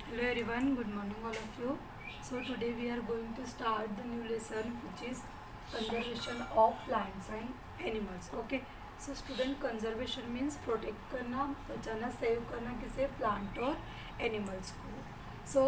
Hello everyone, good morning all of you. So today we are going to start the new lesson which is conservation of plants and animals. Okay. So student conservation means protect करना, बचाना, save करना किसे plant और animals को. So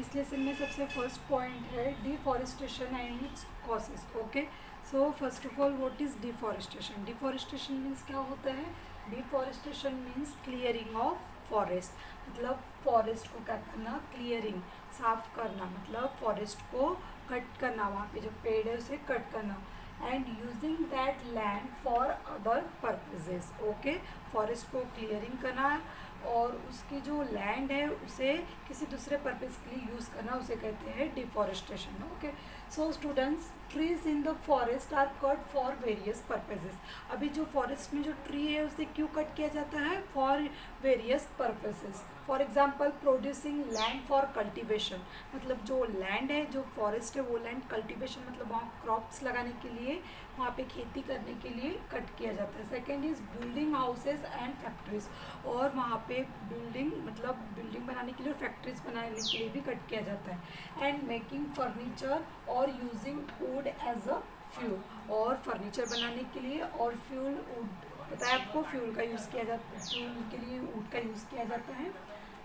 इस lesson में सबसे first point है deforestation and it's causes. Okay. So first of all what is deforestation. Deforestation means क्या होता है. Deforestation means clearing of forest. मतलब फॉरेस्ट को क्या करना, क्लियरिंग, साफ करना, मतलब फॉरेस्ट को कट करना, वहाँ पे जो पेड़ है उसे कट करना. And using that land for other purposes. Okay. Forest को क्लियरिंग करना और उसकी जो लैंड है उसे किसी दूसरे पर्पज़ के लिए यूज़ करना, उसे कहते हैं deforestation. Okay. So students, trees in the forest are cut for various purposes. अभी जो फॉरेस्ट में जो ट्री है उसे क्यों कट किया जाता है, for various purposes. For example producing land for cultivation. मतलब जो लैंड है, जो फॉरेस्ट है, वो लैंड कल्टिवेशन मतलब वहाँ क्रॉप्स लगाने के लिए, वहाँ पे खेती करने के लिए कट किया जाता है. Second is building houses and factories. और वहाँ पे बिल्डिंग मतलब बिल्डिंग बनाने के लिए और फैक्ट्रीज बनाने के लिए भी कट किया जाता है. एंड मेकिंग फर्नीचर और using wood as a fuel. और फर्नीचर बनाने के लिए और फ्यूल, वुड पता है आपको, फ्यूल का यूज़ किया जाता है, फ्यूल के लिए वुड का यूज़ किया जाता है.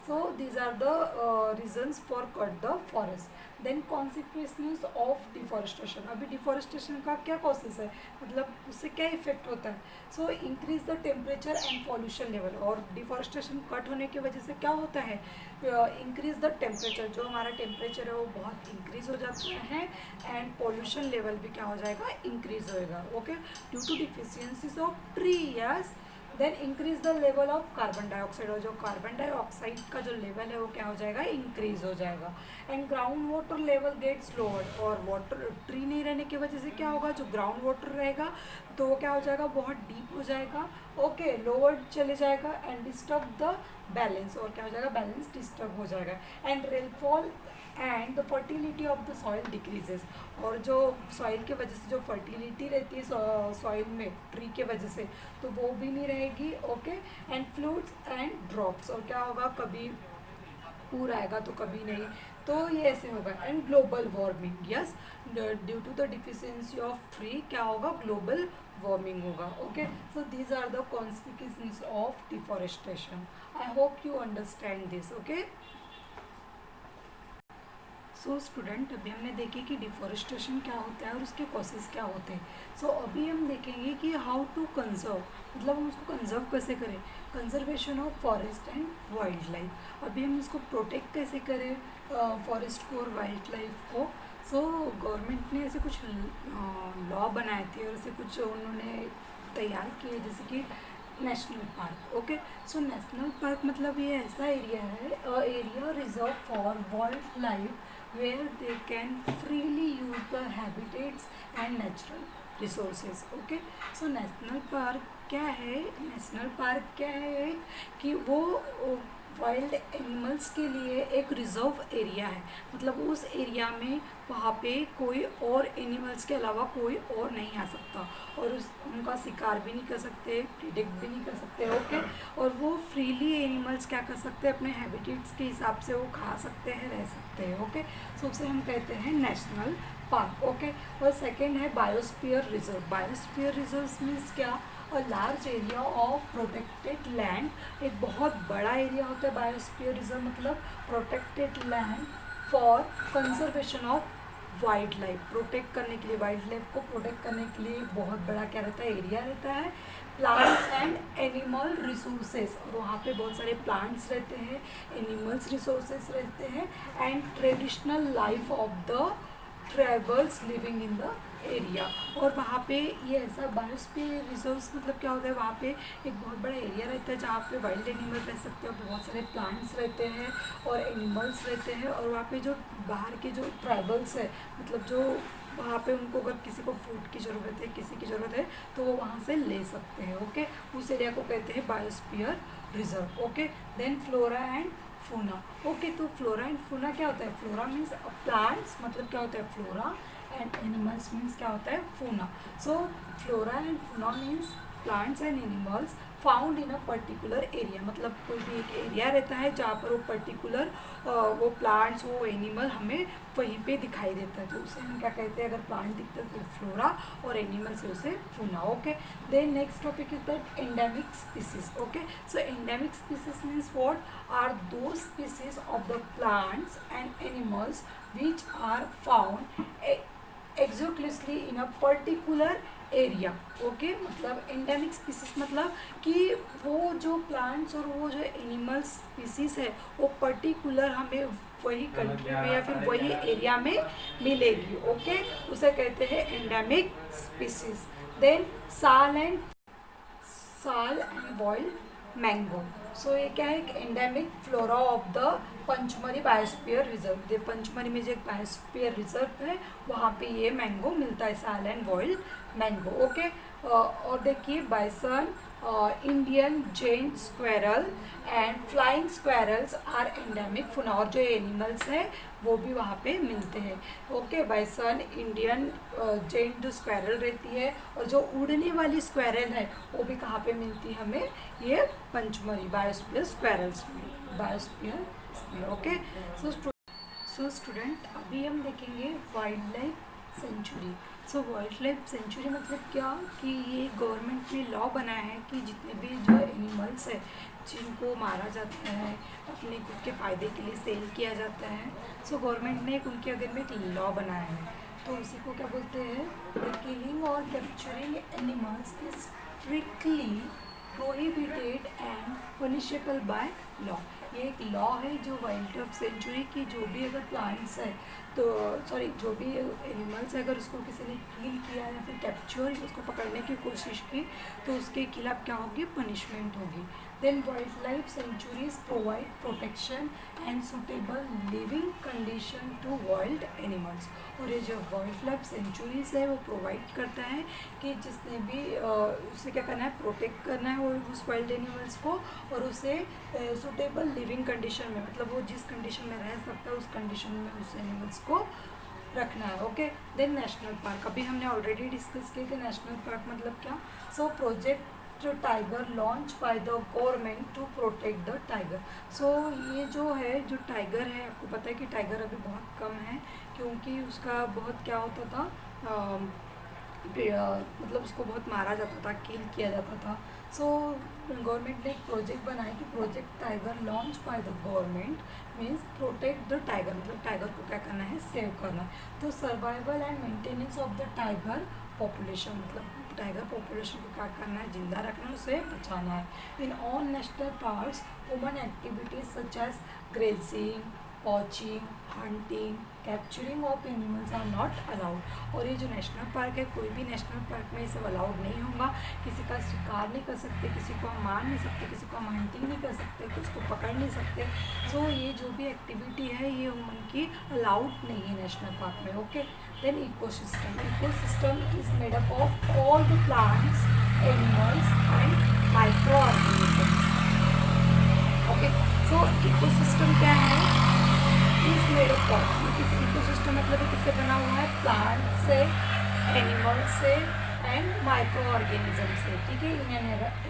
So these are the reasons for cut the forest. Then consequences of deforestation. अभी डिफॉरेस्टेशन का क्या कॉसेस है, मतलब उससे क्या इफेक्ट होता है. So increase the temperature and pollution level. और डिफॉरेस्टेशन कट होने की वजह से क्या होता है, इंक्रीज द टेम्परेचर. जो हमारा टेम्परेचर है वो बहुत इंक्रीज हो जाता है. एंड पॉल्यूशन लेवल भी क्या हो जाएगा, इंक्रीज होएगा. Okay. Due to deficiencies of tree. Yes. Then increase the level of carbon dioxide. और जो कार्बन डाइऑक्साइड का जो लेवल है वो क्या हो जाएगा, इंक्रीज हो जाएगा. And ground water level gets lowered. और वाटर ट्री नहीं रहने की वजह से क्या होगा, जो ग्राउंड वाटर रहेगा तो वो क्या हो जाएगा, बहुत डीप हो जाएगा. ओके. लोअर्ड चले जाएगा. And disturb the balance. और क्या हो जाएगा, बैलेंस डिस्टर्ब हो जाएगा. And rainfall and the fertility of the soil decreases. और जो सॉइल के वजह से जो फर्टिलिटी रहती है सॉइल में ट्री के वजह से, तो वो भी नहीं रहेगी. Okay. And fluids and drops. और क्या होगा, कभी पूर आएगा तो कभी नहीं, तो ये ऐसे होगा. And global warming. Yes. Due to the deficiency of tree क्या होगा, ग्लोबल वार्मिंग होगा. Okay. So these are the consequences of deforestation. I hope you understand this. Okay. So student, अभी हमने देखे कि डिफॉरेस्टेशन क्या होता है और उसके कॉसेस क्या होते हैं. सो अभी हम देखेंगे कि हाउ टू कंजर्व, मतलब हम उसको कंजर्व कैसे करें. Conservation of forest and wild life. अभी हम उसको प्रोटेक्ट कैसे करें, फॉरेस्ट को और वाइल्ड लाइफ को. सो गवर्नमेंट ने ऐसे कुछ लॉ बनाए थे और ऐसे कुछ उन्होंने तैयार किए, जैसे कि national park. Okay. So national park मतलब ये ऐसा एरिया है, area reserve for wild life where they can freely use the habitats and natural resources. Okay. so national park क्या है, नेशनल पार्क क्या है कि वो वाइल्ड एनिमल्स के लिए एक रिजर्व एरिया है. मतलब उस एरिया में वहाँ पे कोई और एनिमल्स के अलावा कोई और नहीं आ सकता और उनका शिकार भी नहीं कर सकते, प्रिडिक्ट भी नहीं कर सकते. ओके. और वो फ्रीली एनिमल्स क्या कर सकते हैं, अपने हैबिटेट्स के हिसाब से वो खा सकते हैं, रह सकते हैं. ओके. सो उसे हम कहते हैं नेशनल पार्क. ओके. और सेकेंड है biosphere reserve. Biosphere reserve means क्या, और large area of protected land. एक बहुत बड़ा एरिया होता है बायोस्फीयर रिजर्व, मतलब protected land for conservation of wild life. Protect करने के लिए, वाइल्ड लाइफ को प्रोटेक्ट करने के लिए बहुत बड़ा क्या रहता है, एरिया रहता है. Plants and animal resources. और वहाँ पे बहुत सारे प्लांट्स रहते हैं, एनिमल्स रिसोर्सेज रहते हैं. And traditional life of the tribals living in the area. और वहाँ पे ये ऐसा बायोस्फीयर रिजर्व्स मतलब क्या होता है, वहाँ पे एक बहुत बड़ा एरिया रहता है जहाँ पे वाइल्ड एनिमल रह सकते हैं, बहुत सारे प्लांट्स रहते हैं और एनिमल्स रहते हैं. और वहाँ पे जो बाहर के जो ट्राइबल्स है, मतलब जो वहाँ पे उनको अगर किसी को फूड की ज़रूरत है, किसी की ज़रूरत है, तो वो वहाँ से ले सकते हैं. ओके. उस एरिया को कहते हैं biosphere reserve. Okay. Then flora and fauna. Okay. तो फ्लोरा एंड फूना क्या होता है, फ्लोरा मीन्स प्लांट्स, मतलब क्या होता है फ्लोरा, एंड एनिमल्स मीन्स क्या होता है fauna. So flora and fauna means plants and animals. Found in a particular area, मतलब कोई भी एक एरिया रहता है जहाँ पर वो पर्टिकुलर वो प्लांट्स वो एनिमल हमें वहीं पे दिखाई देता है, तो उसे हम क्या कहते हैं, अगर प्लांट दिखता है तो फ्लोरा और एनिमल से उसे फूना. Okay, then next topic is that endemic species. Okay, so endemic species means what are दो species of the plants and animals which are found exclusively in a particular area. Okay, मतलब endemic species मतलब कि वो जो plants और वो जो animal species है वो पर्टिकुलर हमें वही कंट्री में या फिर वही एरिया में मिलेगी. ओके, उसे कहते हैं एंडेमिक स्पीसीज. देन साल एंड बॉइल्ड मैंगो. सो ये क्या है, एक endemic flora of the Pachmarhi biosphere reserve. ये पंचमरी में जो एक बायोस्फीयर रिजर्व है वहाँ पे ये मैंगो मिलता है, साल एंड बॉइल्ड मैंगो. ओके, और देखिए bison, Indian giant squirrel and flying squirrels are endemic fauna. और जो एनिमल्स हैं वो भी वहाँ पे मिलते हैं. ओके, बाइसन, इंडियन जेंट जो स्क्वेरल रहती है और जो उड़ने वाली स्क्वेरल है वो भी कहाँ पे मिलती है हमें, ये पंचमरी बायोस्फीयर स्क्वेरल्स में, बायोस्फीयर में. ओके, सो स्टूडेंट अभी हम देखेंगे वाइल्ड लाइफ सेंचुरी. सो वाइल्ड लाइफ सेंचुरी मतलब क्या कि ये गवर्नमेंट ने लॉ बनाया है कि जितने भी जो एनिमल्स है जिनको मारा जाता है अपने खुद के फ़ायदे के लिए सेल किया जाता है, सो गवर्नमेंट ने उनके अगेंस्ट में एक लॉ बनाया है. तो उसी को क्या बोलते हैं, द किलिंग और capturing animals is strictly prohibited and punishable by law. ये एक लॉ है जो वाइल्ड लाइफ सेंचुरी की जो भी अगर प्लांट्स है तो सॉरी जो भी एनिमल्स है अगर उसको किसी ने किल किया या फिर कैप्चर उसको पकड़ने की कोशिश की तो उसके खिलाफ क्या होगी, पनिशमेंट होगी. Then wild life sanctuaries provide protection and suitable living condition to wild animals. और ये जो वाइल्ड लाइफ सेंचुरीज है वो प्रोवाइड करता है कि जिसने भी उसे क्या करना है, प्रोटेक्ट करना है और उस वाइल्ड एनिमल्स को, और उसे सुटेबल लिविंग कंडीशन में, मतलब वो जिस कंडीशन में रह सकता है उस कंडीशन में उस एनिमल्स को रखना है. ओके, देन नेशनल पार्क अभी हमने ऑलरेडी डिस्कस किए थे. नेशनल पार्क मतलब क्या, so project tiger launch by the government to protect the tiger. So ये जो है जो टाइगर है, आपको पता है कि टाइगर अभी बहुत कम है क्योंकि उसका बहुत क्या होता था, मतलब उसको बहुत मारा जाता था, किल किया जाता था. सो गवर्नमेंट ने एक प्रोजेक्ट बनाया कि project tiger launch by the government means protect the tiger, मतलब टाइगर को क्या करना है, सेव करना है. तो survival and maintenance of the tiger population, मतलब टाइगर पॉपुलेशन को क्या करना है, जिंदा रखना है, उसे बचाना है. In all national parks human activities such as grazing, poaching, hunting, capturing of animals are not allowed. और ये जो नेशनल पार्क है, कोई भी नेशनल पार्क में ये सब अलाउड नहीं होगा. किसी का शिकार नहीं कर सकते, किसी को हम मार नहीं सकते, किसी को हम हंटिंग नहीं कर सकते, किसी को पकड़ नहीं सकते. सो ये जो भी एक्टिविटी है ये ह्यूमन की अलाउड नहीं है नेशनल पार्क में. Okay, then ecosystem is made up of all the plants, animals and micro organisms. Okay, so ecosystem क्या है, is made up of, ecosystem मतलब किससे बना हुआ है, प्लांट से, एनिमल से एंड माइक्रो ऑर्गेनिज्म से. ठीक है, in an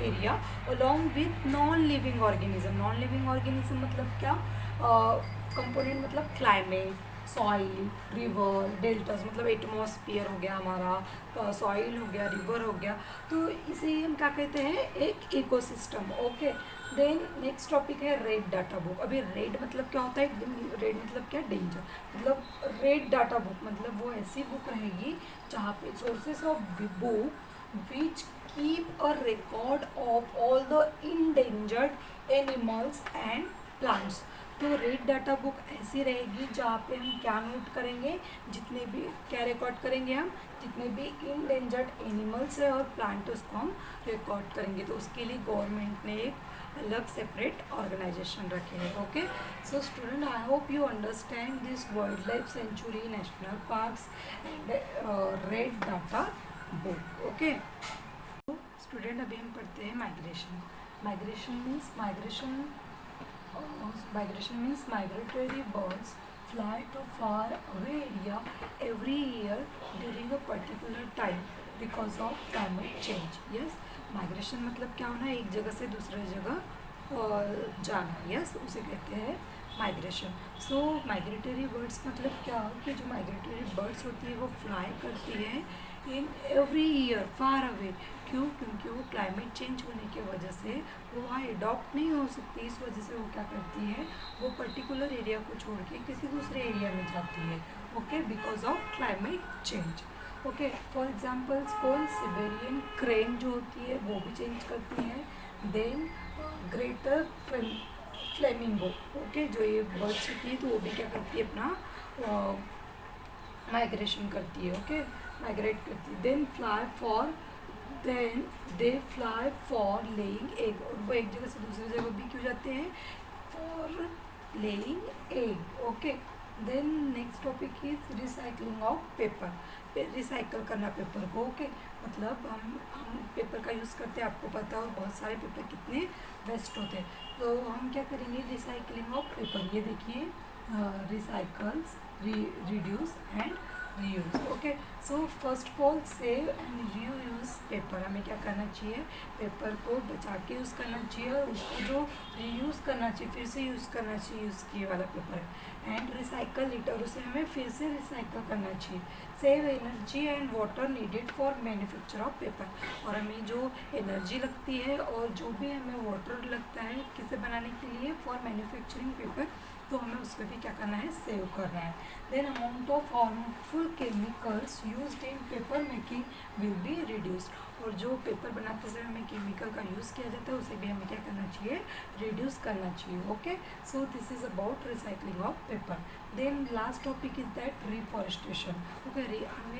area along with non living organism. Non living organism मतलब क्या, कंपोनेंट मतलब क्लाइमेट, सॉइल, रिवर, डेल्टास मतलब एटमॉस्फियर हो गया हमारा, सॉइल हो गया, रिवर हो गया, तो इसे हम क्या कहते हैं, एक ecosystem. Okay, then next topic है रेड डाटा बुक. अभी रेड मतलब क्या होता है, रेड मतलब क्या, डेंजर. मतलब रेड डाटा बुक मतलब वो ऐसी बुक रहेगी जहाँ पे sources of book which keep a record of all the endangered animals and plants. तो रेड डाटा बुक ऐसी रहेगी जहाँ पे हम क्या नोट करेंगे, जितने भी क्या रिकॉर्ड करेंगे, हम जितने भी इंडेंजर्ड एनिमल्स है और प्लांट उसको हम रिकॉर्ड करेंगे. तो उसके लिए गवर्नमेंट ने एक अलग सेपरेट ऑर्गेनाइजेशन रखे हैं. Okay, so student I hope you understand this wild life sanctuary, national parks and red data book. Okay student, अभी हम पढ़ते हैं migration. Migration means migratory birds fly to far away area every year during a particular time because of climate change. Yes, migration मतलब क्या होना, एक जगह से दूसरे जगह जाना, यस, उसे कहते हैं माइग्रेशन। सो माइग्रेटरी बर्ड्स मतलब क्या, कि जो माइग्रेटरी बर्ड्स होती है वो फ्लाई करती है in every year far away. क्यों? क्योंकि वो क्लाइमेट चेंज होने की वजह से वो वहाँ अडॉप्ट नहीं हो सकती, इस वजह से वो क्या करती है, वो पर्टिकुलर एरिया को छोड़ के किसी दूसरे एरिया में जाती है, okay, because of climate change. Okay, for examples कौन, सिबेरियन क्रेन जो होती है वो भी चेंज करती है। देन ग्रेटर फ्लेमिंगो, ओके, जो ये बर्ड्स होती है तो वो भी क्या करती है, अपना माइग्रेशन करती है, ओके, माइग्रेट करती है। Then they fly for laying egg, और वो एक जगह से दूसरी जगह भी क्यों जाते हैं, for laying egg, okay. Then next topic is recycling of paper, recycle करना पेपर को, ओके, मतलब हम पेपर का यूज़ करते हैं, आपको पता है, और बहुत सारे पेपर कितने वेस्ट होते हैं, तो हम क्या करेंगे, रिसाइकलिंग ऑफ पेपर, ये देखिए, recycles, reduce and reuse, okay. So first of all save and reuse paper, हमें क्या करना चाहिए, पेपर को बचा के यूज़ करना चाहिए, और उसको जो रीयूज़ करना चाहिए, फिर से यूज़ करना चाहिए, यूज़ किए वाला पेपर है, एंड रिसाइकल इट, और उसे हमें फिर से रिसाइकल करना चाहिए। Save energy and water needed for manufacture of paper, और हमें जो एनर्जी लगती है और जो भी हमें वाटर लगता है किसे बनाने के लिए, फॉर मैन्युफैक्चरिंग पेपर, तो हमें उसको भी क्या करना है, सेव करना है। Then amount of harmful chemicals used in paper making will be reduced, और जो पेपर बनाते समय हमें केमिकल का यूज़ किया जाता है उसे भी हमें क्या करना चाहिए, रिड्यूस करना चाहिए, okay. So this is about recycling of paper. Then last topic is that reforestation, okay.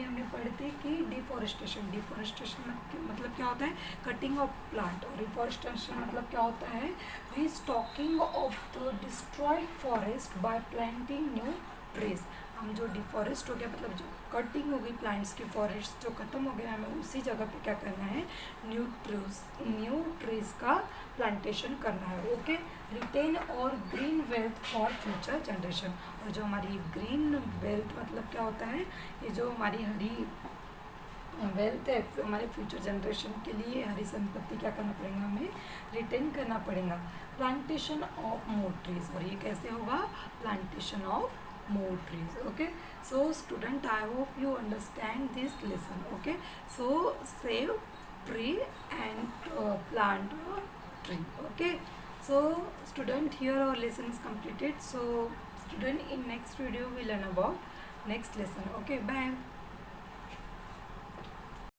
हमने पढ़े थे कि डिफॉरेस्टेशन, डिफॉरेस्टेशन मतलब क्या होता है, कटिंग ऑफ प्लांट, और रिफॉरेस्टेशन मतलब क्या होता है, restocking of the destroyed forest by planting new trees. हम जो डिफॉरेस्ट हो गया, मतलब जो कटिंग हो गई प्लांट्स की, फॉरेस्ट जो खत्म हो गया, हमें उसी जगह पे क्या करना है, न्यू ट्रीज का प्लांटेशन करना है, ओके। रिटेन और green wealth for future generation, और जो हमारी ग्रीन वेल्थ मतलब क्या होता है, ये जो हमारी हरी वेल्थ है, हमारे फ्यूचर जनरेशन के लिए हरी संपत्ति क्या करना पड़ेगा, हमें रिटेन करना पड़ेगा। प्लांटेशन ऑफ मोर ट्रीज, और ये कैसे होगा, plantation of more trees, okay. So student, I hope you understand this lesson, okay. So save tree and plant a tree, okay. So student, here our lesson is completed. So student, in next video we learn about next lesson, okay. Bye.